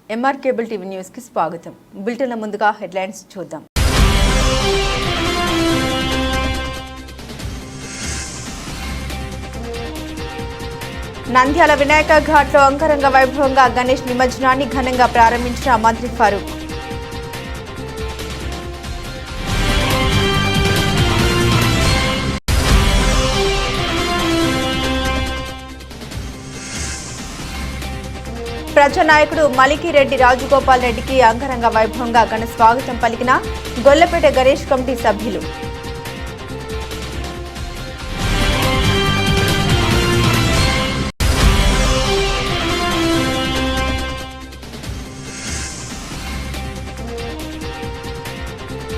MR cable TV news కి స్వాగతం. బులెటిన్ల ముందుగా హెడ్లైన్స్ చూద్దాం. నంద్యాల వినాయక ఘాట్లో అంగరంగ వైభవంగా గణేష్ నిమజ్జనాన్ని ఘనంగా ప్రారంభించిన మంత్రి ఫరూక్. ప్రజానాయకుడు మలికిరెడ్డి రాజగోపాల్ రెడ్డికి అంగరంగ వైభవంగా ఘన స్వాగతం పలికిన గొల్లపేట గణేష్ కమిటీ సభ్యులు.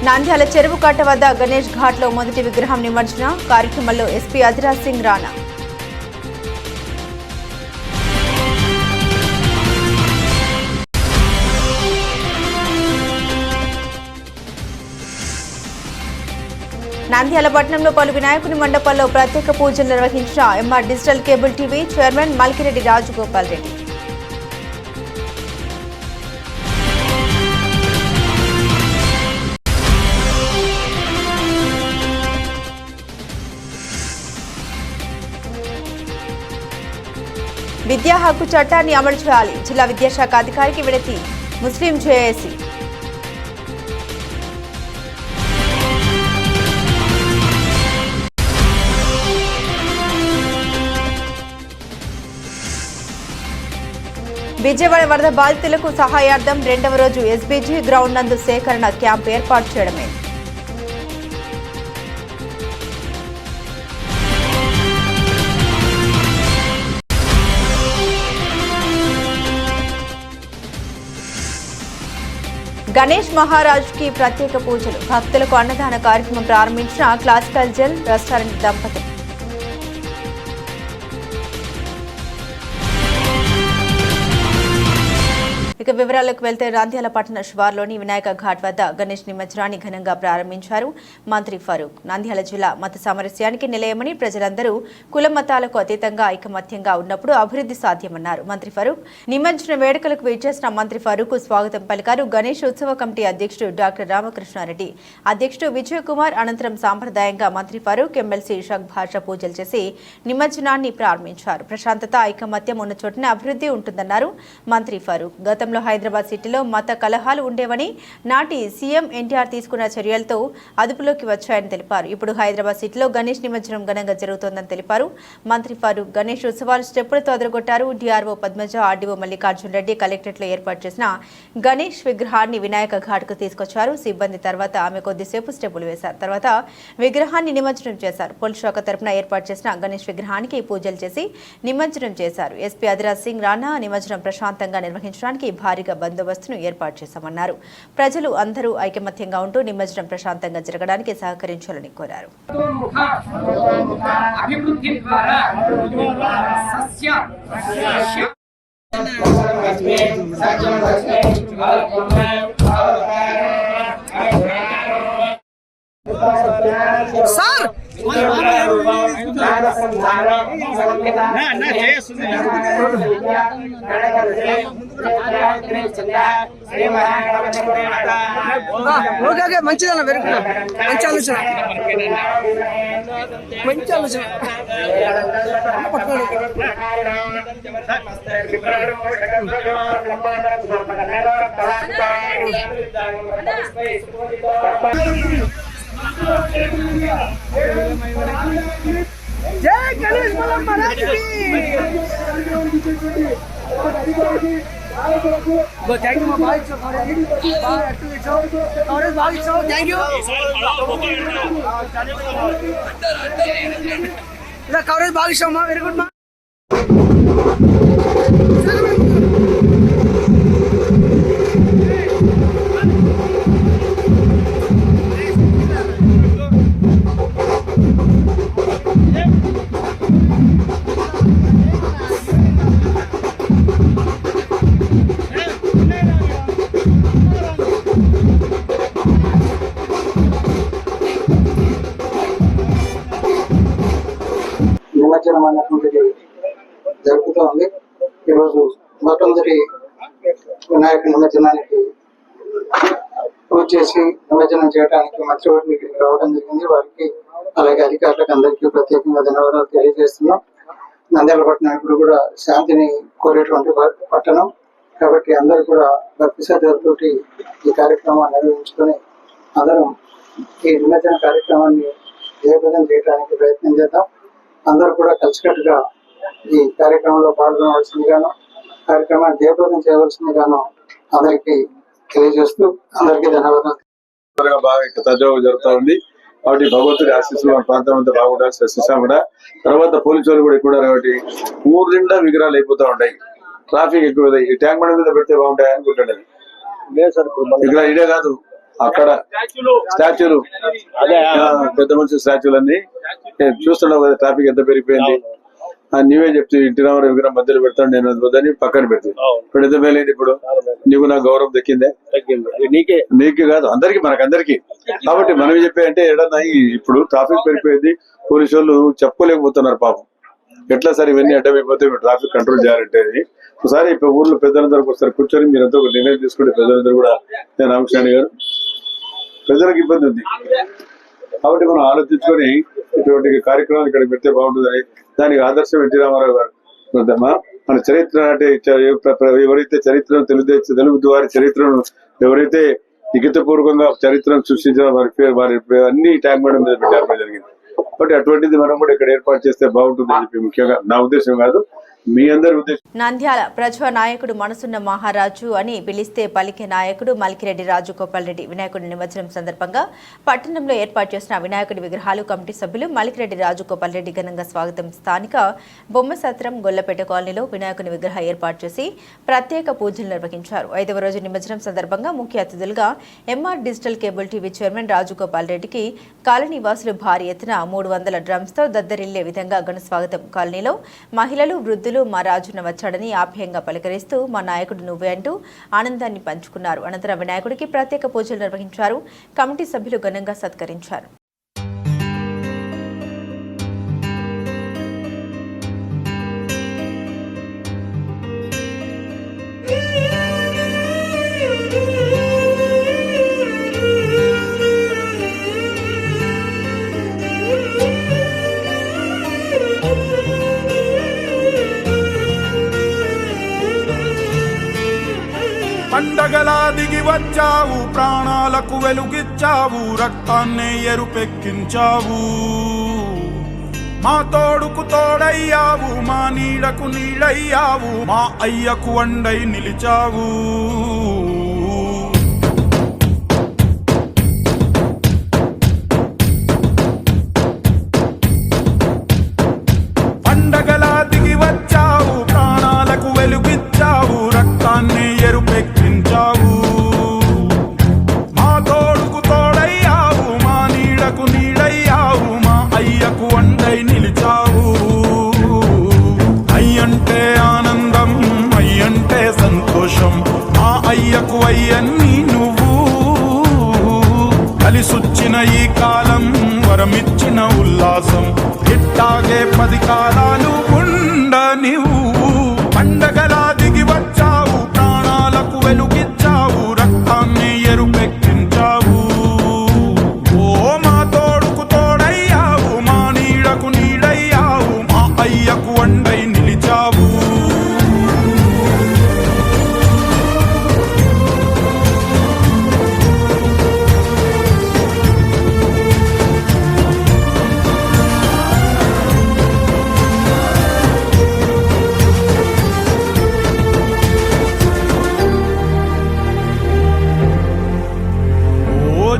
నంద్యాల చెరువు కట్ట వద్ద గణేష్ ఘాట్లో మొదటి విగ్రహం నిమజ్జన కార్యక్రమంలో ఎస్పీ అధిరాజ్ సింగ్ రాణా. నంద్యాల పట్టణంలో పలు వినాయకుని మండపాల్లో ప్రత్యేక పూజలు నిర్వహించిన MR digital cable TV chairman Malikireddy Rajagopal Reddy. విద్యా హక్కు చట్టాన్ని అమలు చేయాలి, జిల్లా విద్యాశాఖ అధికారికి వినతి ముస్లిం జేఏసీ. విజయవాడ వరద బాధితులకు సహాయార్థం రెండవ రోజు ఎస్బీజీ గ్రౌండ్ నందు సేకరణ క్యాంపు ఏర్పాటు చేయడమే. గణేష్ మహారాజ్ కి ప్రత్యేక పూజలు, భక్తులకు అన్నదాన కార్యక్రమం ప్రారంభించిన క్లాసికల్ జెల్ రెస్టారెంట్ దంపతులు. ఇక వివరాలకు వెళ్తే నంద్యాల పట్టణ శివార్లోని వినాయక ఘాట్ వద్ద గణేష్ నిమజ్జనాన్ని ఘనంగా ప్రారంభించారు మంత్రి ఫరూక్. నంద్యాల జిల్లా మత సామరస్యానికి నిలయమని, ప్రజలందరూ కుల మతాలకు అతీతంగా ఐకమత్యంగా ఉన్నప్పుడు అభివృద్ధి సాధ్యమన్నారు మంత్రి ఫరూక్. నిమజ్జన వేడుకలకు విచ్చేసిన మంత్రి ఫరూక్ స్వాగతం పలికారు. గణేష్ ఉత్సవ కమిటీ అధ్యక్షుడు డాక్టర్ రామకృష్ణారెడ్డి, అధ్యక్షుడు విజయ్ కుమార్ అనంతరం సాంప్రదాయంగా మంత్రి ఫరూక్ ఎమ్మెల్సీ షగ్ భాష పూజలు చేసి నిమజ్జనాన్ని ప్రారంభించారు. ప్రశాంతత, ఐకమత్యం ఉన్న చోటనే అభివృద్ధి ఉంటుందన్నారు మంత్రి ఫరూక్. గతంలో హైదరాబాద్ సిటీలో మత కలహాలు ఉండేవని, నాటి సీఎం ఎన్టీఆర్ తీసుకున్న చర్యలతో అదుపులోకి వచ్చాయని తెలిపారు. ఇప్పుడు హైదరాబాద్ సిటీలో గణేష్ నిమజ్జనం ఘనంగా జరుగుతోందని తెలిపారు మంత్రి ఫరూక్. గణేష్ ఉత్సవాలు స్టెప్పులతో అదరగొట్టారు. డిఆర్ఓ పద్మజ, ఆర్డీఓ మల్లికార్జున్ రెడ్డి కలెక్టరేట్లో ఏర్పాటు చేసిన గణేష్ విగ్రహాన్ని వినాయక ఘాట్కు తీసుకొచ్చారు. సిబ్బంది తర్వాత ఆమె కొద్దిసేపు స్టెప్పులు వేశారు. తర్వాత విగ్రహాన్ని నిమజ్జనం చేశారు. పోలీస్ శాఖ తరపున ఏర్పాటు చేసిన గణేష్ విగ్రహానికి పూజలు చేసి నిమజ్జనం చేశారు. ఎస్పీ అధిరాజ్ సింగ్ రాణా నిమజ్జనం ప్రశాంతంగా నిర్వహించడానికి భారీగా బందోబస్తును ఏర్పాటు చేశామన్నారు. ప్రజలు అందరూ ఐకమత్యంగా ఉంటూ నిమజ్జనం ప్రశాంతంగా జరగడానికి సహకరించాలని కోరారు. సార్ ఓకే మంచిదన్న వెరుకున్నా మంచి ఆలోచన మంచి ఆలోచన जय गणेश महाराज की थैंक यू भाई थैंक यू कवरेज भाग वेरी गुड నిమజ్జనం అనేటువంటిది జరుగుతూ ఉంది. ఈరోజు మొట్టమొదటి వినాయక నిమజ్జనానికి పూజ చేసి నిమజ్జనం చేయడానికి మంత్రివర్యులు ఇక్కడికి రావడం జరిగింది. వారికి అలాగే అధికారులకు అందరికీ ప్రత్యేకంగా ధన్యవాదాలు తెలియజేస్తున్నాం. నంద్యాల పట్టణం ఇప్పుడు కూడా శాంతిని కోరేటువంటి పట్టణం కాబట్టి అందరూ కూడా భక్తి శ్రద్ధలతోటి ఈ కార్యక్రమాన్ని నిర్వహించుకొని అందరం ఈ నిమజ్జన కార్యక్రమాన్ని జయప్రదం చేయడానికి ప్రయత్నం చేద్దాం. అందరూ కూడా కలిసికట్టుగా ఈ కార్యక్రమంలో పాల్గొనవలసిందిగాను కార్యక్రమాన్ని జయప్రదం చేయవలసిందిగాను అందరికీ తెలియజేస్తూ అందరికీ ధన్యవాదాలు. బాగా సజావుగా జరుగుతూ ఉంది కాబట్టి భగవంతుడి ఆశీస్సులు మన ప్రాంతం అంతా బాగుండాలి. శిక్షణ కూడా తర్వాత పోలీసు వాళ్ళు కూడా ఎక్కువ కాబట్టి ఊరు నిండా విగ్రహాలు అయిపోతూ ఉంటాయి. ట్రాఫిక్ ఎక్కువ. ఈ ట్యాంక్ బండ్ మీద పెడితే బాగుంటాయి అనుకుంటాను. ఇక్కడ ఇదే కాదు అక్కడ స్టాచ్యూలు పెద్ద మనిషి స్టాచ్యూలు అన్ని చూస్తున్నావు కదా. ట్రాఫిక్ ఎంత పెరిగిపోయింది. నీవే చెప్తే ఇంటి రామారావు విగ్రహం మధ్యలో పెడతాను నేను వద్దని పక్కన పెడతాను. ఇప్పుడు ఎంత మేలైంది. ఇప్పుడు నీకు నాకు గౌరవం దక్కిందే. నీకే కాదు అందరికి మనకందరికి. కాబట్టి మనం చెప్పే అంటే ఏడన్నా ఇప్పుడు ట్రాఫిక్ పెరిగిపోయింది. పోలీసు వాళ్ళు చెప్పుకోలేకపోతున్నారు పాపం. ఎట్లా సార్ ఇవన్నీ అడ్డమైపోతే ట్రాఫిక్ కంట్రోల్ చేయాలంటే ఒకసారి ఇప్పుడు ఊర్లో పెద్దలందరూ వస్తారు కూర్చొని మీరంతా ఒక నిర్ణయం తీసుకుంటే పెద్దలందరూ కూడా నేను రామకృష్ణ గారు ప్రజలకు ఇబ్బంది ఉంది కాబట్టి మనం ఆలోచించుకొని ఇటువంటి కార్యక్రమాలు ఇక్కడ పెడితే బాగుంటుందని దానికి ఆదర్శం ఎన్టీ రామారావు గారు. మన చరిత్ర అంటే ఎవరైతే చరిత్రను తెలుగు వారి చరిత్రను ఎవరైతే లిఖితపూర్వకంగా చరిత్రను సృష్టించిన వారి అన్ని ట్యాంక్ బండ్ మీద పెట్టారు జరిగింది. కాబట్టి అటువంటిది మనం కూడా ఇక్కడ ఏర్పాటు చేస్తే బాగుంటుందని చెప్పి ముఖ్యంగా నా ఉద్దేశం కాదు మీ అందరి ఉద్దేశం. నంద్యాల ప్రజా నాయకుడు మనసున్న మహారాజు అని పిలిస్తే పలికే నాయకుడు మలికిరెడ్డి రాజగోపాల్ రెడ్డి వినాయకుడి నిమజ్జనం సందర్భంగా పట్టణంలో ఏర్పాటు చేసిన వినాయకుడి విగ్రహాలు కమిటీ సభ్యులు మలికిరెడ్డి రాజగోపాల్ రెడ్డి ఘనంగా స్వాగతం. స్థానిక బొమ్మసత్రం గొల్లపేట కాలనీలో వినాయకుని విగ్రహ ఏర్పాటు చేసి ప్రత్యేక పూజలు నిర్వహించారు. 5వ రోజు నిమజ్జనం సందర్భంగా ముఖ్య అతిథులుగా MR digital cable TV chairman Rajagopal రెడ్డికి కాలనీ వాసులు భారీ ఎత్తున 300 డ్రమ్స్ తో దద్దరిల్లే విధంగా ఘన స్వాగతం. కాలనీలో మహిళలు వృద్ధులు మా రాజున వచ్చాడని ఆప్యాయంగా పలకరిస్తూ మా నాయకుడు నువ్వే అంటూ ఆనందాన్ని పంచుకున్నారు. అనంతరం వినాయకుడికి ప్రత్యేక పూజలు నిర్వహించారు. కమిటీ సభ్యులు ఘనంగా సత్కరించారు. పండగలా దిగి వచ్చావు, ప్రాణాలకు వెలుగిచ్చావు, రక్తాన్నే ఎరుపెక్కించావు. మా తోడుకు తోడయ్యావు, మా నీడకు నీడయ్యావు, మా అయ్యకు వండై నిలిచావు. పండగలా దిగి వచ్చావు, ప్రాణాలకు వెలుగిచ్చావు, రక్తాన్నే ఎరుపెక్కించావు. మా తోడుకు తోడయ్యావు, మా నీడకు నీడయ్యావు, మా అయ్యకు వండై నిలిచావు. అయ్యంటే ఆనందం, అయ్యంటే సంతోషం, మా అయ్యకు అయ్యన్ని నువ్వు. కలిసొచ్చిన ఈ కాలం వరమిచ్చిన ఉల్లాసం, ఇట్టాగే 10 కాలాలు ఉండనివ్వు. పండగలా దిగి వచ్చావు, ప్రాణాలకు వెలుగిచ్చావు, రక్తాన్ని ఎరుపెక్కించావు. ఓ మా తోడుకు తోడయ్యావు, మా నీడకు నీడయ్యావు, మా అయ్యకు వండై నిలిచావు.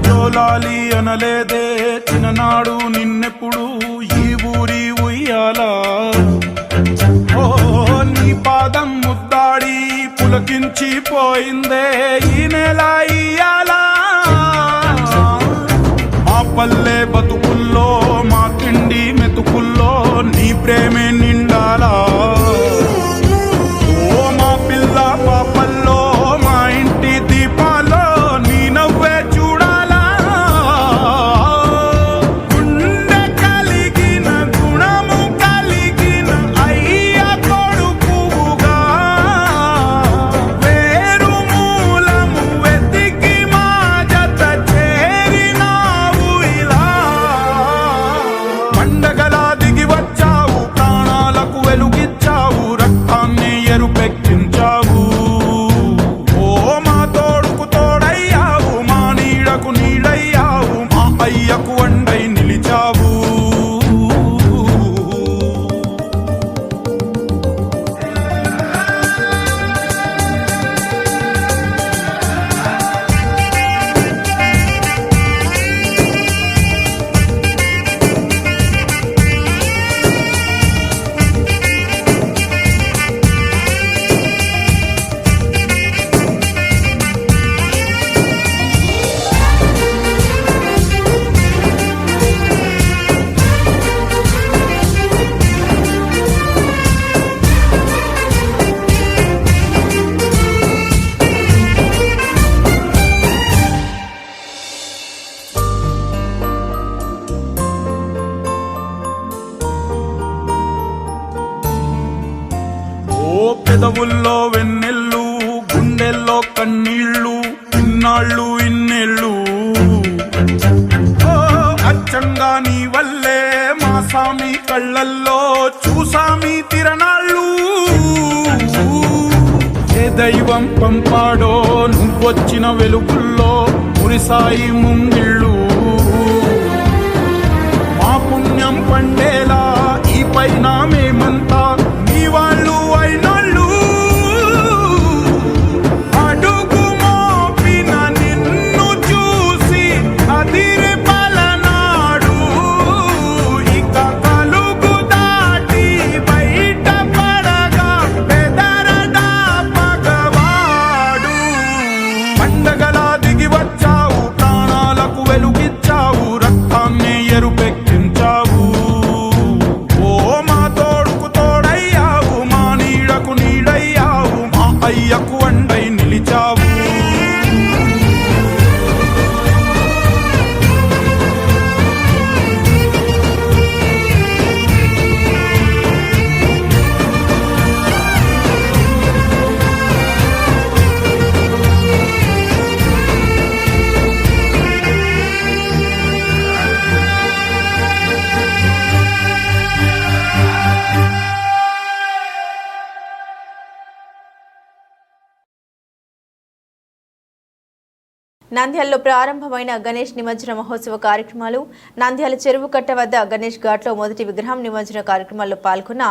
జోలాలి అనలేదే చిన్ననాడు నిన్నెప్పుడు ఈ ఊరి ఉయ్యాలా. ఓ నీ పాదం ముద్దాడి పులకించి పోయిందే ఈ నెల ఇయ్యాలా. మా పల్లె బతుకుల్లో, మా తిండి మెతుకుల్లో నీ ప్రేమే నిండాలా. ఓ మా పిల్ల పాపల్లో, మా ఇంటి దీపాల్లో నీ నవ్వే కళ్ళల్లో కన్నీళ్ళు ఇన్నాళ్ళు ఇన్నేళ్ళు అచ్చంగా నీ వల్లే మా సామి కళ్ళల్లో చూసామి తిరణాళ్ళు ఏ దైవం పంపాడో నువ్వొచ్చిన వెలుగుల్లో మురిసాయి ముంగిళ్ళు మా పుణ్యం పండేలా ఈ పైన మేమంతా నీ వాళ్ళు అయినాళ్ళు అడుగు మోపిన నిన్ను చూసి అదిరి పలనాడు ఇక కలుగు దాటి బయట పడగా బెదరడా పగవాడు పండగలా దిగి వచ్చావు ప్రాణాలకు వెలుగిచ్చావు రక్తాన్ని ఎరుపెక్కించావు ఓ మా తోడుకు తోడయ్యావు మా నీడకు నీడయ్యావు మా అయ్యకు అండై నిలిచావు నంద్యాలలో ప్రారంభమైన గణేష్ నిమజ్జన మహోత్సవ కార్యక్రమాలు నంద్యాల చెరువు కట్ట వద్ద గణేష్ ఘాట్లో మొదటి విగ్రహం నిమజ్జన కార్యక్రమాల్లో పాల్గొన్న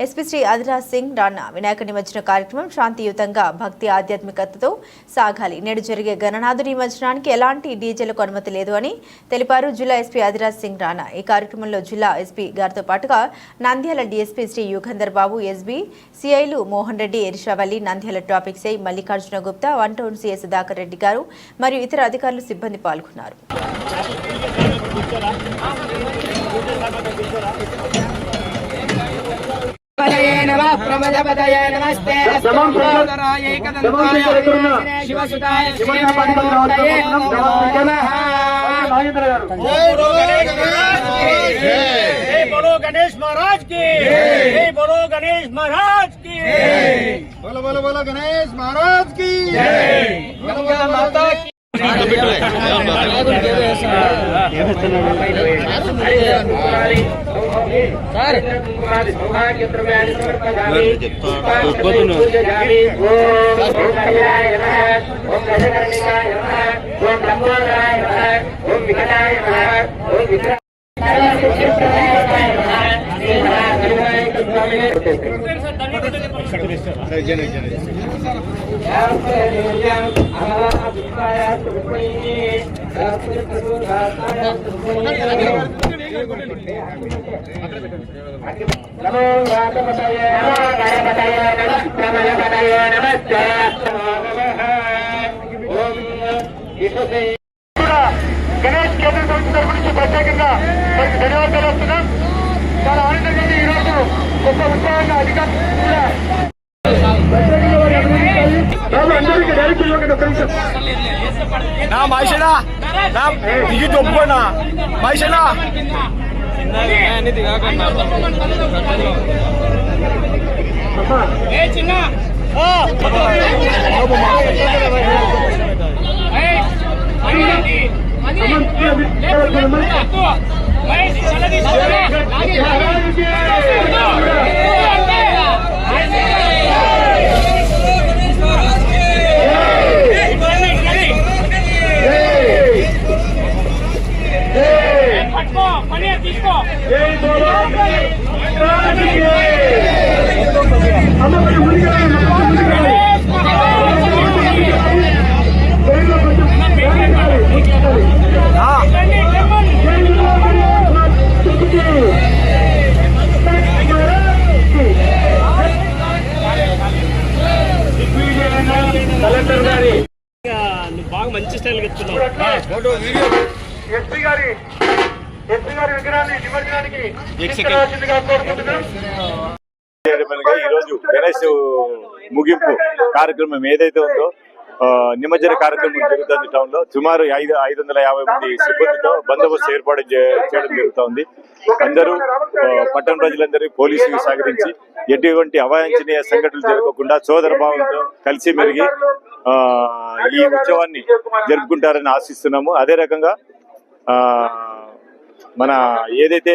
ఎస్పీ శ్రీ అధిరాజ్ సింగ్ రాణా వినాయక నిమజ్జన కార్యక్రమం శాంతియుతంగా భక్తి ఆధ్యాత్మికతతో సాగాలి. నేడు జరిగే గణనాథుడి నిమజ్జనానికి ఎలాంటి డీజేలకు అనుమతి లేదు అని తెలిపారు జిల్లా ఎస్పీ అధిరాజ్ సింగ్ రాణా. ఈ కార్యక్రమంలో జిల్లా ఎస్పీ గారితో పాటుగా నంద్యాల డీఎస్పీ శ్రీ యుగంధర్ బాబు, ఎస్బీ సిఐలు మోహన్ రెడ్డి, ఎరిషావల్లి, Nandyal traffic CI Mallikarjuna Gupta, 1 town CI Sudhakar Reddy గారు మరియు ఇతర అధికారులు సిబ్బంది పాల్గొన్నారు. बोलो गणेश महाराज की जय, बोलो गणेश महाराज की जय, बोलो बोलो बोलो गणेश महाराज की जय, बोलो माता की గణేష్ కేంద్ర సమితి తరపు నుంచి ప్రత్యేకంగా ధన్యవాదాలు వస్తున్నాం. చాలా ఆనందంగా ఈ రోజు గొప్ప ఉత్సాహంగా అధికారులు నా మహిళ దిగి తొప్పుకోనా మహిళ చిన్న బాగా మంచి స్టైల్ ఎత్తున్నావు. ఎస్పీ గారి విగ్రహాన్ని నిమజ్జనానికి ఈ రోజు గణేష్ ముగింపు కార్యక్రమం ఏదైతే ఉందో నిమజ్జన కార్యక్రమం జరుగుతుంది. టౌన్ లో సుమారు 550 మంది సిబ్బందితో బందోబస్తు ఏర్పాటు చేయడం జరుగుతోంది. అందరూ పట్టణ ప్రజలందరూ పోలీసులు సహకరించి ఎటువంటి అవాంఛనీయ సంఘటనలు జరగకుండా సోదర భావంతో కలిసి మెలిగి ఈ ఉత్సవాన్ని జరుపుకుంటారని ఆశిస్తున్నాము. అదే రకంగా మన ఏదైతే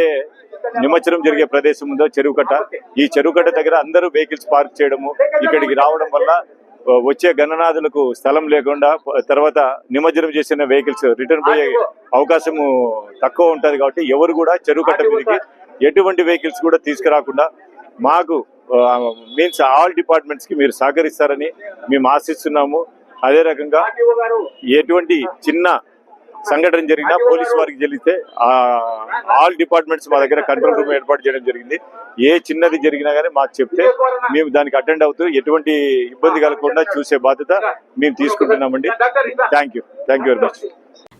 నిమజ్జనం జరిగే ప్రదేశం ఉందో చెరువుకట్ట, ఈ చెరువుకట్ట దగ్గర అందరూ వెహికల్స్ పార్క్ చేయడము, ఇక్కడికి రావడం వల్ల వచ్చే గణనాథులకు స్థలం లేకుండా తర్వాత నిమజ్జనం చేసిన వెహికల్స్ రిటర్న్ పోయే అవకాశము తక్కువ ఉంటది. కాబట్టి ఎవరు కూడా చెరువుకట్ట మీదకి ఎటువంటి వెహికల్స్ కూడా తీసుకురాకుండా మాకు మీన్స్ ఆల్ డిపార్ట్మెంట్స్ కి మీరు సహకరిస్తారని మేము ఆశిస్తున్నాము. అదే రకంగా ఎటువంటి చిన్న సంఘటన జరిగినా పోలీసు వారికి జరిగితే ఆల్ డిపార్ట్మెంట్స్ మా దగ్గర కంట్రోల్ రూమ్ ఏర్పాటు చేయడం జరిగింది. ఏ చిన్నది జరిగినా కానీ మాకు చెప్తే మేము దానికి అటెండ్ అవుతూ ఎటువంటి ఇబ్బంది కలగకుండా చూసే బాధ్యత మేము తీసుకుంటున్నామండి. Thank you very much.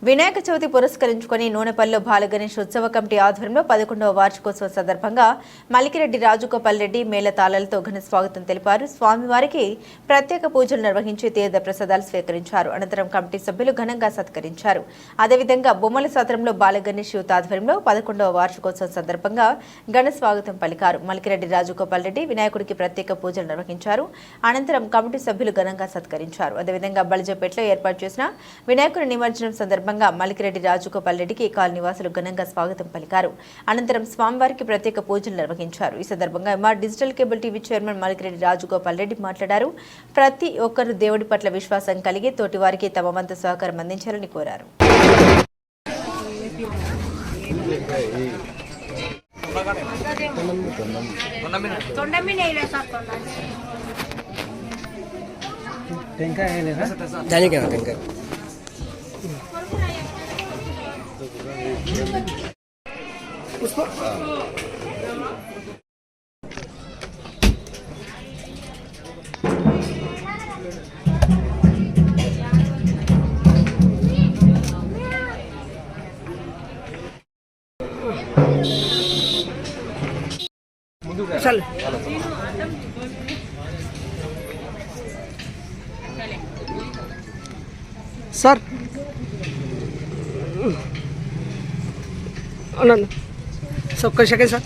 Vinayaka Chavithi పురస్కరించుకుని నూనెపల్లిలో బాలగణేష్ ఉత్సవ కమిటీ ఆధ్వర్యంలో 11వ వార్షికోత్సవ సందర్భంగా మలికిరెడ్డి రాజగోపాల్ రెడ్డి మేళతాళాలతో ఘన స్వాగతం తెలిపారు. స్వామివారికి ప్రత్యేక పూజలు నిర్వహించి తీర్థ ప్రసాదాలు స్వీకరించారు. అనంతరం కమిటీ సభ్యులు ఘనంగా సత్కరించారు. అదేవిధంగా బొమ్మల సత్రంలో బాలగణేష్ యూత్ ఆధ్వర్యంలో 11వ వార్షికోత్సవం సందర్భంగా ఘన స్వాగతం పలికారు. మలికిరెడ్డి రాజగోపాల్ రెడ్డి వినాయకుడికి ప్రత్యేక పూజలు నిర్వహించారు. అనంతరం కమిటీ సభ్యులు ఘనంగా సత్కరించారు. అదేవిధంగా బలిజపేటలో ఏర్పాటు చేసిన వినాయకుడి నిమజ్జనం సందర్భంగా మలికిరెడ్డి రాజగోపాల్ రెడ్డికి కాలనీ నివాసులు ఘనంగా స్వాగతం పలికారు. అనంతరం స్వామివారికి ప్రత్యేక పూజలు నిర్వహించారు. ఈ సందర్భంగా MR digital cable TV chairman Malikireddy Rajagopal Reddy మాట్లాడారు. ప్రతి ఒక్కరూ దేవుడి పట్ల విశ్వాసం కలిగి తోటి వారికి తమ వంతు సహకారం అందించాలని కోరారు. चल सर सब कर सके सर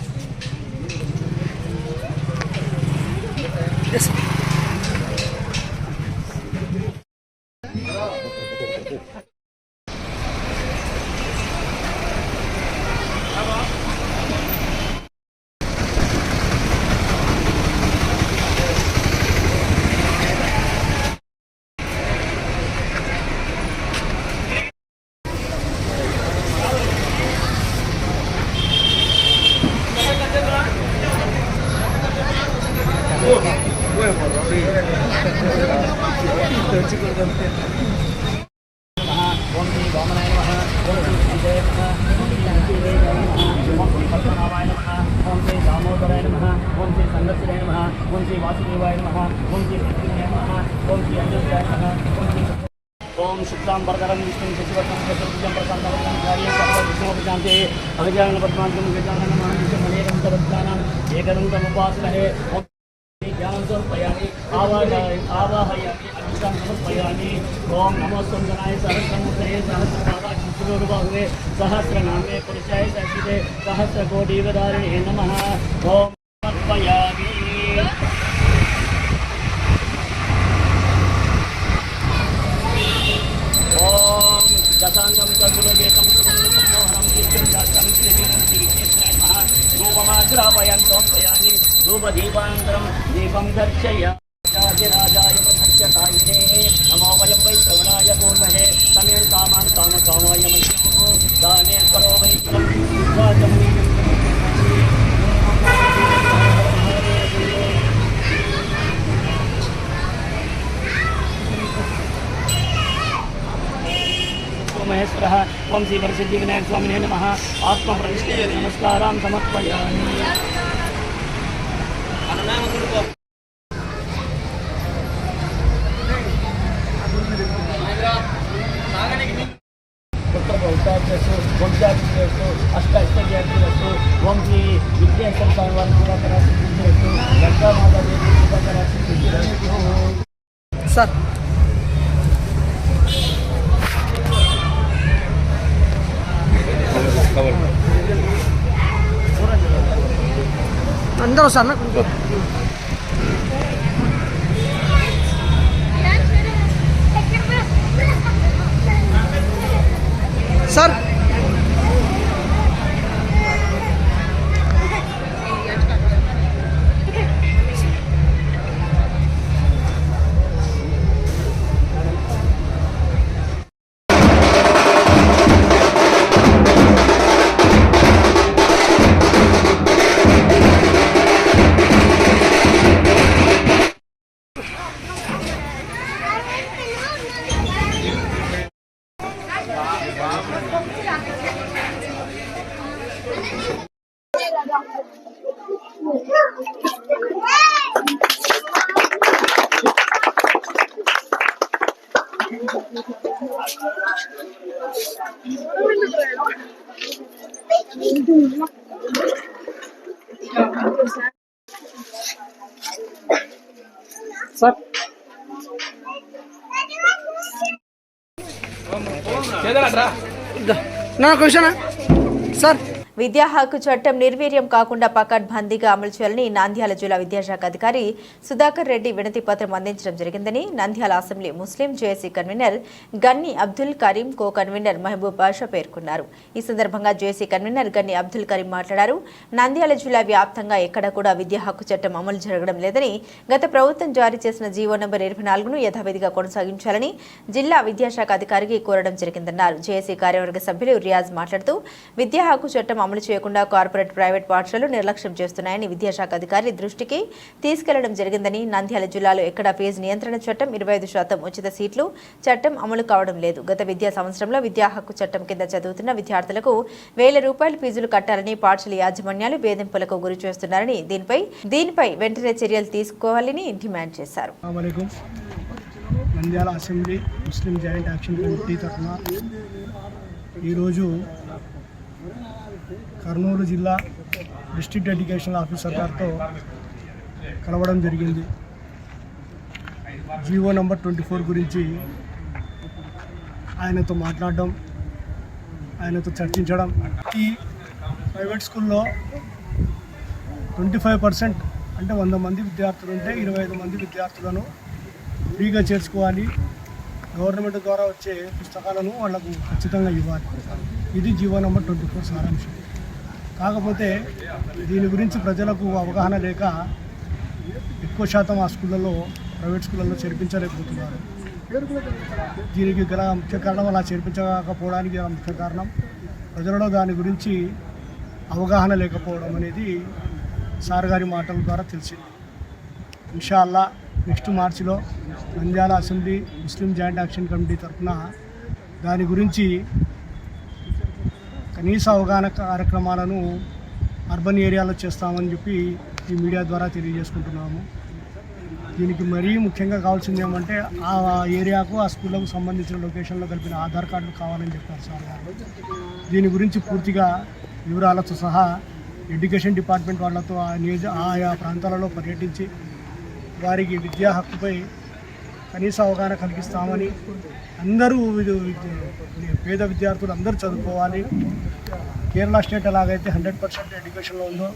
ओम शुक्लां वरदरं विष्णुं शशिवर्णं चतुर्भुजं प्रसन्नवदनं ध्यायेत् सर्वविघ्नोपशान्ते अगजाननं पद्मार्गं गजाननं महानिशमनेकं तवत्तानां एकदन्तमुपास्महे ज्ञानं समर्पयामि आवाहयामि अग्निं समर्पयामि ओम नमो सुन्दराय सहस्रमूर्तये सहस्रपादाय शिशुरूपाहुवे सहस्रनामे पुरुषाय सहस्रे सहस्रकोटिवधारिणे नमः ओम समर्पयामि ओम दशांगम ककुलवेकं सुमनोहरं दिव्यं दातं श्रीवीरं श्रीकृष्णाय नमः धूपमाग्रापयन् समर्पयामि धूपदीपानन्तरं दीपं दर्शयामि राजाय प्रसह्यकायिने नमो वयं वै श्रवणाय कुर्महे समेन कामान् कामकामाय मह्यं दाने करो वै वाचं महेश्वरः ओम श्री वरसिद्धि विनायक स्वामिने नमः आत्मप्रतिष्ठे नमस्कारां समर्पयामि ओम श्री विद्याशंकर स्वामी सर अंदर सर విద్యా హక్కు చట్టం నిర్వీర్యం కాకుండా పకడ్బందీగా అమలు చేయాలని నంద్యాల జిల్లా విద్యాశాఖ అధికారి సుధాకర్ రెడ్డి వినతి పత్రం అందించడం జరిగిందని నంద్యాల అసెంబ్లీ ముస్లిం జేఏసీ కన్వీనర్ గన్ని అబ్దుల్ కరీం కో కన్వీనర్ మహబూబ్ బాషా పేర్కొన్నారు. ఈ సందర్భంగా జేఏసీ కన్వీనర్ గన్ని అబ్దుల్ కరీం మాట్లాడారు. నంద్యాల జిల్లా వ్యాప్తంగా ఎక్కడ కూడా విద్యా హక్కు చట్టం అమలు జరగడం లేదని, గత ప్రభుత్వం జారీ చేసిన జీవో నంబర్ 24ను యథావిధిగా కొనసాగించాలని జిల్లా విద్యాశాఖ అధికారికి కోరడం జరిగిందన్నారు. జేఏసీ కార్యవర్గ సభ్యులు రియాజ్ మాట్లాడుతూ విద్యా హక్కు చట్టం అమలు చేయకుండా కార్పొరేట్ ప్రైవేట్ పాఠశాలలు నిర్లక్ష్యం చేస్తున్నాయని విద్యాశాఖ అధికారి దృష్టికి తీసుకెళ్లడం జరిగిందని, నంద్యాల జిల్లాలో ఎక్కడ ఫీజు నియంత్రణ చట్టం 25% ఉచిత సీట్లు చట్టం అమలు కావడం లేదు. గత విద్యా సంవత్సరంలో విద్యా హక్కు చట్టం కింద చదువుతున్న విద్యార్థులకు 1000 రూపాయల ఫీజులు కట్టాలని పాఠశాల యాజమాన్యాలు వేధింపులకు గురి చేస్తున్నారని, దీనిపై వెంటనే చర్యలు తీసుకోవాలని డిమాండ్ చేశారు. నంద్యాల అసెంబ్లీ ముస్లిం జాయింట్ యాక్షన్ కమిటీ తరఫున ఈరోజు కర్నూలు జిల్లా డిస్ట్రిక్ట్ ఎడ్యుకేషన్ ఆఫీసర్ గారితో కలవడం జరిగింది. జీవో నంబర్ 24 గురించి ఆయనతో మాట్లాడడం, ఆయనతో చర్చించడం. ఈ ప్రైవేట్ స్కూల్లో 25% అంటే 100 మంది విద్యార్థులు ఉంటే 25 మంది విద్యార్థులను ఫ్రీగా చేర్చుకోవాలి. గవర్నమెంట్ ద్వారా వచ్చే పుస్తకాలను వాళ్ళకు ఖచ్చితంగా ఇవ్వాలి. ఇది జీవో నంబర్ 24 సారాంశం. కాకపోతే దీని గురించి ప్రజలకు అవగాహన లేక ఎక్కువ శాతం ఆ స్కూళ్ళలో ప్రైవేట్ స్కూళ్ళల్లో చేర్పించలేకపోతున్నారు. దీనికి గల ముఖ్య కారణం, అలా చేర్పించకపోవడానికి ముఖ్య కారణం ప్రజలలో దాని గురించి అవగాహన లేకపోవడం అనేది సార్ గారి మాటల ద్వారా తెలిసింది. ఇన్షాల్లా నెక్స్ట్ మార్చిలో నంద్యాల అసెంబ్లీ ముస్లిం జాయింట్ యాక్షన్ కమిటీ తరఫున దాని గురించి కనీస అవగాహన కార్యక్రమాలను అర్బన్ ఏరియాలో చేస్తామని చెప్పి ఈ మీడియా ద్వారా తెలియజేసుకుంటున్నాము. దీనికి మరీ ముఖ్యంగా కావాల్సింది ఏమంటే ఆ ఏరియాకు, ఆ స్కూళ్ళకు సంబంధించిన లొకేషన్లో కలిపిన ఆధార్ కార్డులు కావాలని చెప్పారు సార్ గారు. దీని గురించి పూర్తిగా వివరాలతో సహా ఎడ్యుకేషన్ డిపార్ట్మెంట్ వాళ్ళతో ఆయా ప్రాంతాలలో పర్యటించి వారికి విద్యా హక్కుపై కనీస అవగాహన కలిగిస్తామని, అందరూ పేద విద్యార్థులు అందరూ చదువుకోవాలి. కేరళ స్టేట్ ఎలాగైతే 100% ఎడ్యుకేషన్లో ఉందో,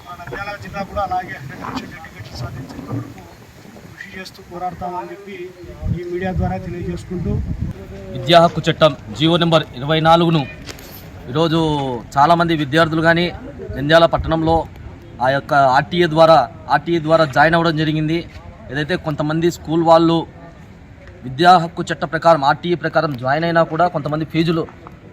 మా నంద్యాల జిల్లా కూడా అలాగే 100% ఎడ్యుకేషన్ సాధించేంత వరకు కృషి చేస్తూ పోరాడతామని చెప్పి ఈ మీడియా ద్వారా తెలియజేసుకుంటూ, విద్యా హక్కు చట్టం జీవో నెంబర్ 24ను ఈరోజు చాలామంది విద్యార్థులు కానీ నంద్యాల పట్టణంలో ఆ యొక్క ఆర్టీఏ ద్వారా జాయిన్ అవ్వడం జరిగింది. ఏదైతే కొంతమంది స్కూల్ వాళ్ళు విద్యా హక్కు చట్ట ప్రకారం ఆర్టీఏ ప్రకారం జాయిన్ అయినా కూడా కొంతమంది ఫీజులు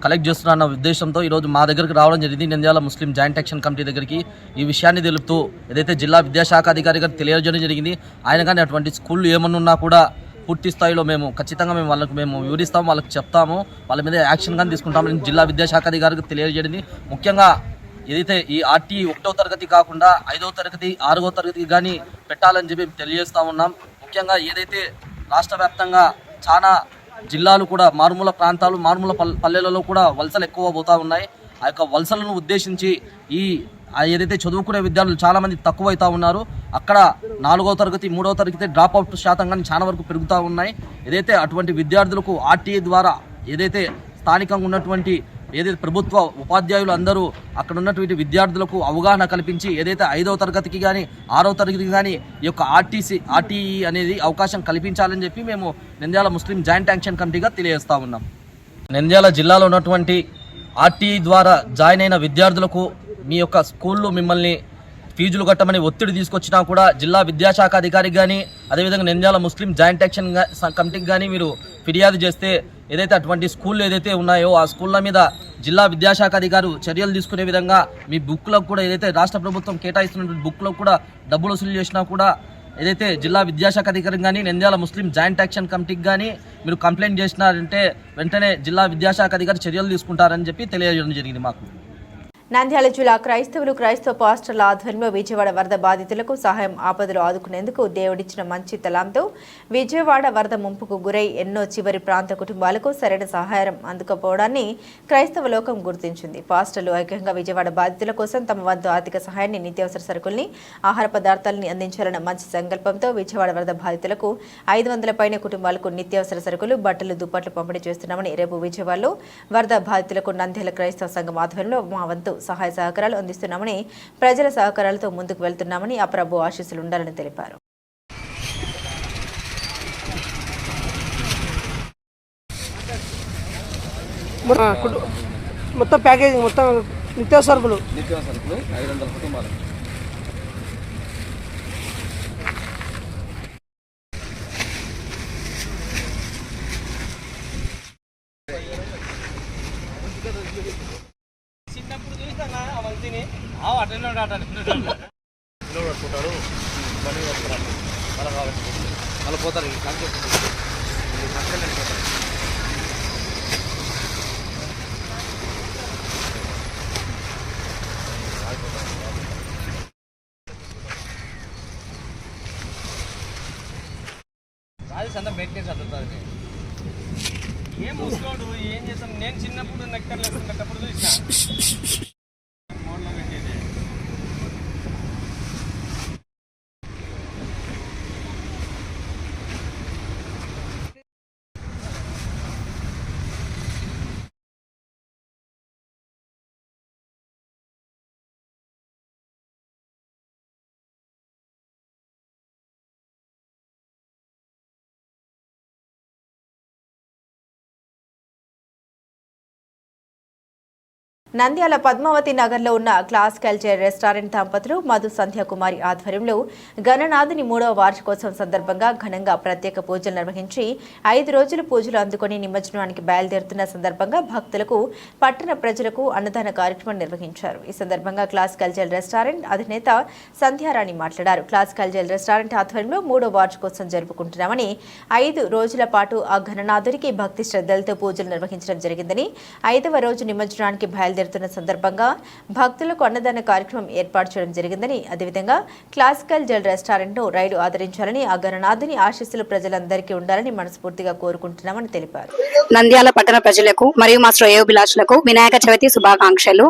కలెక్ట్ చేస్తున్నారన్న ఉద్దేశంతో ఈరోజు మా దగ్గరికి రావడం జరిగింది. నంద్యాల ముస్లిం జాయింట్ యాక్షన్ కమిటీ దగ్గరికి ఈ విషయాన్ని తెలుపుతూ ఏదైతే జిల్లా విద్యాశాఖ అధికారి గారికి తెలియజేయడం జరిగింది. ఆయన కానీ అటువంటి స్కూళ్ళు ఏమన్నా కూడా పూర్తి స్థాయిలో ఖచ్చితంగా వాళ్ళకి వివరిస్తాము, వాళ్ళకి చెప్తాము, వాళ్ళ మీద యాక్షన్ కానీ తీసుకుంటామని జిల్లా విద్యాశాఖ అధికారికి తెలియజేయడింది. ముఖ్యంగా ఏదైతే ఈ ఆర్టీ 1వ తరగతి కాకుండా 5వ తరగతి 6వ తరగతి కానీ పెట్టాలని చెప్పి తెలియజేస్తూ ఉన్నాం. ముఖ్యంగా ఏదైతే రాష్ట్ర వ్యాప్తంగా చాలా జిల్లాలు కూడా మారుమూల ప్రాంతాలు, మారుమూల పల్లెలలో కూడా వలసలు ఎక్కువ పోతూ ఉన్నాయి. ఆ యొక్క వలసలను ఉద్దేశించి ఏదైతే చదువుకునే విద్యార్థులు చాలామంది తక్కువ అవుతూ ఉన్నారు. అక్కడ 4వ తరగతి 3వ తరగతి డ్రాప్ అవుట్ శాతం కానీ చాలా వరకు పెరుగుతూ ఉన్నాయి. ఏదైతే అటువంటి విద్యార్థులకు ఆర్టీఏ ద్వారా ఏదైతే స్థానికంగా ఉన్నటువంటి ఏదైతే ప్రభుత్వ ఉపాధ్యాయులు అందరూ అక్కడ ఉన్నటువంటి విద్యార్థులకు అవగాహన కల్పించి ఏదైతే 5వ తరగతికి కానీ 6వ తరగతికి కానీ ఈ యొక్క ఆర్టీఈ అనేది అవకాశం కల్పించాలని చెప్పి మేము నంద్యాల ముస్లిం జాయింట్ యాక్షన్ కమిటీగా తెలియజేస్తూ ఉన్నాం. నంద్యాల జిల్లాలో ఉన్నటువంటి ఆర్టీఈ ద్వారా జాయిన్ అయిన విద్యార్థులకు మీ యొక్క స్కూళ్ళు మిమ్మల్ని ఫీజులు కట్టమని ఒత్తిడి తీసుకొచ్చినా కూడా జిల్లా విద్యాశాఖ అధికారికి కానీ అదేవిధంగా నంద్యాల ముస్లిం జాయింట్ యాక్షన్ కమిటీకి కానీ మీరు ఫిర్యాదు చేస్తే ఏదైతే అటువంటి స్కూళ్ళు ఏదైతే ఉన్నాయో ఆ స్కూళ్ళ మీద జిల్లా విద్యాశాఖ అధికారులు చర్యలు తీసుకునే విధంగా మీ బుక్లకు కూడా ఏదైతే రాష్ట్ర ప్రభుత్వం కేటాయిస్తున్నటువంటి బుక్లకు కూడా డబ్బులు వసూలు చేసినా కూడా ఏదైతే జిల్లా విద్యాశాఖ అధికారికి కానీ నంద్యాల ముస్లిం జాయింట్ యాక్షన్ కమిటీకి కానీ మీరు కంప్లైంట్ చేసినారంటే వెంటనే జిల్లా విద్యాశాఖ అధికారి చర్యలు తీసుకుంటారని చెప్పి తెలియజేయడం జరిగింది మాకు. నంద్యాల జిల్లా క్రైస్తవ పాస్టర్ల ఆధ్వర్యంలో విజయవాడ వరద బాధితులకు సహాయం ఆపదలు ఆదుకునేందుకు దేవుడిచ్చిన మంచి తలాంతో విజయవాడ వరద ముంపుకు గురై ఎన్నో చివరి ప్రాంత కుటుంబాలకు సరైన సహాయం అందుకపోవడాన్ని క్రైస్తవ లోకం గుర్తించింది. పాస్టర్లు ఐక్యంగా విజయవాడ బాధితుల కోసం తమ వంతు ఆర్థిక సహాయాన్ని, నిత్యావసర సరుకుల్ని, ఆహార పదార్థాలని అందించాలన్న మంచి సంకల్పంతో విజయవాడ వరద బాధితులకు 500 పైన కుటుంబాలకు నిత్యావసర సరుకులు, బట్టలు, దుప్పట్లు పంపిణీ చేస్తున్నామని రేపు విజయవాడలో వరద బాధితులకు నంద్యాల క్రైస్తవ సంఘం ఆధ్వర్యంలో మా వంతు సహాయ సహకారాలు అందిస్తున్నామని, ప్రజల సహకారాలతో ముందుకు వెళ్తున్నామని ఆ ప్రభు ఆశీస్సులు ఉండాలని తెలిపారు. మొత్తం ప్యాకేజింగ్, మొత్తం నిత్యావసరకులు 500 కుటుంబాలు. చిన్నప్పుడు చూసినా అవంతిని అటెండ్ పట్టుకుంటారు, బండి పట్టుకున్నారు, వాళ్ళు పోతారు. రాజస్థాన్ మెయింటెనెన్స్ అడుగుతుంది. ఏం ముసుకోడు ఏం చేస్తాం. నేను చిన్నప్పుడు నెక్కర్లు వేసుకున్నప్పుడు చూసిన మోడ్లో పెట్టేది. నంద్యాల పద్మావతి నగర్లో ఉన్న క్లాస్ కల్చర్ రెస్టారెంట్ దంపతులు మధు సంధ్యాకుమారి ఆధ్వర్యంలో గణనాథుని 3వ వార్షికోత్సవం సందర్భంగా ఘనంగా ప్రత్యేక పూజలు నిర్వహించి 5 రోజులు పూజలు అందుకొని నిమజ్జనానికి బయలుదేరుతున్న సందర్భంగా భక్తులకు, పట్టణ ప్రజలకు అన్నదాన కార్యక్రమం నిర్వహించారు. ఈ సందర్భంగా క్లాస్ కల్చర్ రెస్టారెంట్ అధినేత సంధ్యారాణి మాట్లాడారు. క్లాస్ కల్చర్ రెస్టారెంట్ ఆధ్వర్యంలో 3వ వార్షికోత్సవం జరుపుకుంటున్నామని, 5 రోజుల పాటు ఆ గణనాథునికి భక్తి శ్రద్ధలతో పూజలు నిర్వహించడం జరిగిందని, 5వ రోజు నిమజ్జనానికి బయలుదేరుతున్న సందర్భంగా భక్తులకు అన్నదాన కార్యక్రమం ఏర్పాటు చేయడం జరిగిందని, అదేవిధంగా క్లాసికల్ జల్ రెస్టారెంట్ ను రైలు ఆదరించాలని, ఆ గణనాథుని ఆశీస్సులు ప్రజలందరికీ ఉండాలని మనస్ఫూర్తిగా కోరుకుంటున్నామని తెలిపారు. నంద్యాల పట్టణ ప్రజలకు మరియు మా శ్రేయోభిలాషులకు వినాయక చవితి శుభాకాంక్షలు.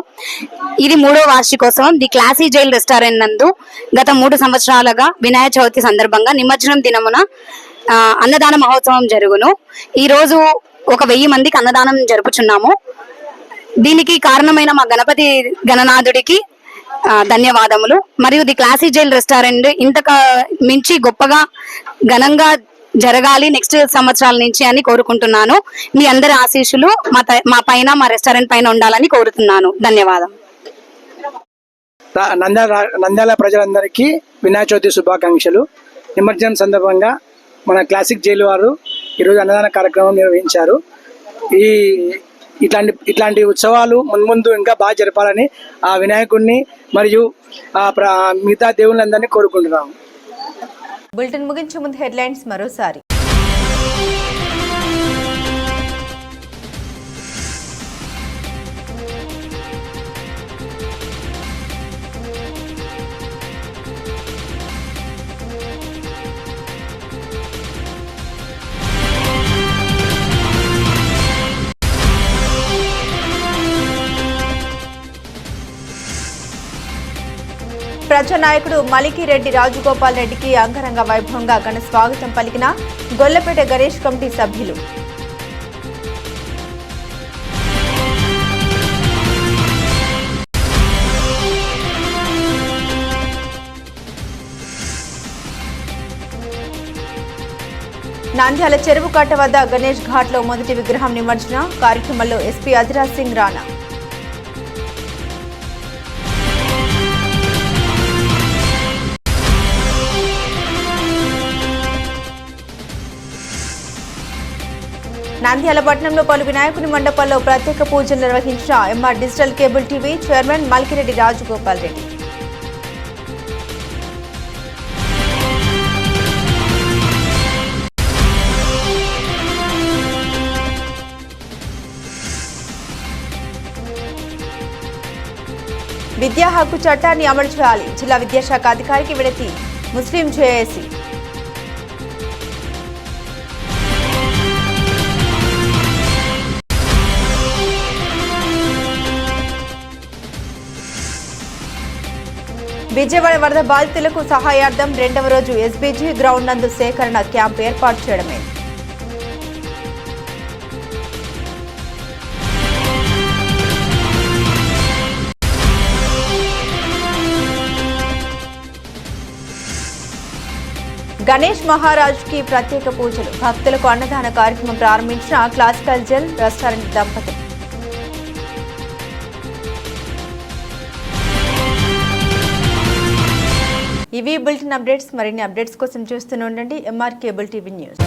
ఇది 3వ వార్షికోత్సవం. ది క్లాసీ జైల్ రెస్టారెంట్ నందు గత 3 సంవత్సరాలుగా వినాయక చవితి సందర్భంగా నిమజ్జనం దినమున అన్నదాన మహోత్సవం జరుగును. ఈ రోజు 1000 మందికి అన్నదానం జరుపుచున్నాము. దీనికి కారణమైన మా గణపతి గణనాథుడికి ధన్యవాదములు. మరియు ది క్లాసీ జైల్ రెస్టారెంట్ ఇంతక మించి గొప్పగా ఘనంగా జరగాలి నెక్స్ట్ సంవత్సరాల నుంచి అని కోరుకుంటున్నాను. మీ అందరి ఆశీస్సులు మా పైన, మా రెస్టారెంట్ పైన ఉండాలని కోరుతున్నాను. ధన్యవాదం. నంద్యాల ప్రజలందరికీ వినాయక చవితి శుభాకాంక్షలు. నిమజ్జనం సందర్భంగా మన క్లాసిక్ జైలు వారు ఈరోజు అన్నదాన కార్యక్రమం నిర్వహించారు. ఇట్లాంటి ఉత్సవాలు మున్ముందు ఇంకా బాగా జరపాలని ఆ వినాయకుడిని మరియు మిగతా దేవుళ్ళందరినీ కోరుకుంటున్నాము. బులెటిన్ ముగించే ముందు హెడ్లైన్స్ మరోసారి. ప్రజానాయకుడు మలికిరెడ్డి రాజగోపాల్ రెడ్డికి అంగరంగ వైభవంగా ఘన స్వాగతం పలికిన గొల్లపేట గణేష్ కమిటీ సభ్యులు. నంద్యాల చెరువు కట్ట వద్ద గణేష్ ఘాట్లో మొదటి విగ్రహం నిమజ్జన కార్యక్రమంలో ఎస్పీ అధిరాజ్ సింగ్ రాణా. నంద్యాల పట్టణంలో పలు వినాయకుని మండపాల్లో ప్రత్యేక పూజలు నిర్వహించిన MR digital cable TV chairman Malikireddy Rajagopal Reddy. విద్యా హక్కు చట్టాన్ని అమలు చేయాలి. జిల్లా విద్యాశాఖ అధికారికి వినతి. ముస్లిం జేఏసీ. విజయవాడ వరద బాధితులకు సహాయార్థం 2వ రోజు ఎస్బీజీ గ్రౌండ్ నందు సేకరణ క్యాంప్ ఏర్పాటు చేయడమే. గణేష్ మహారాజ్ కి ప్రత్యేక పూజలు. భక్తులకు అన్నదాన కార్యక్రమం ప్రారంభించిన క్లాసికల్ జెల్ రెస్టారెంట్ దంపతులు. ఇవి బులెటిన్ అప్డేట్స్. మరిన్ని అప్డేట్స్ కోసం చూస్తూనే ఉండండి MR కేబుల్ టీవీ న్యూస్.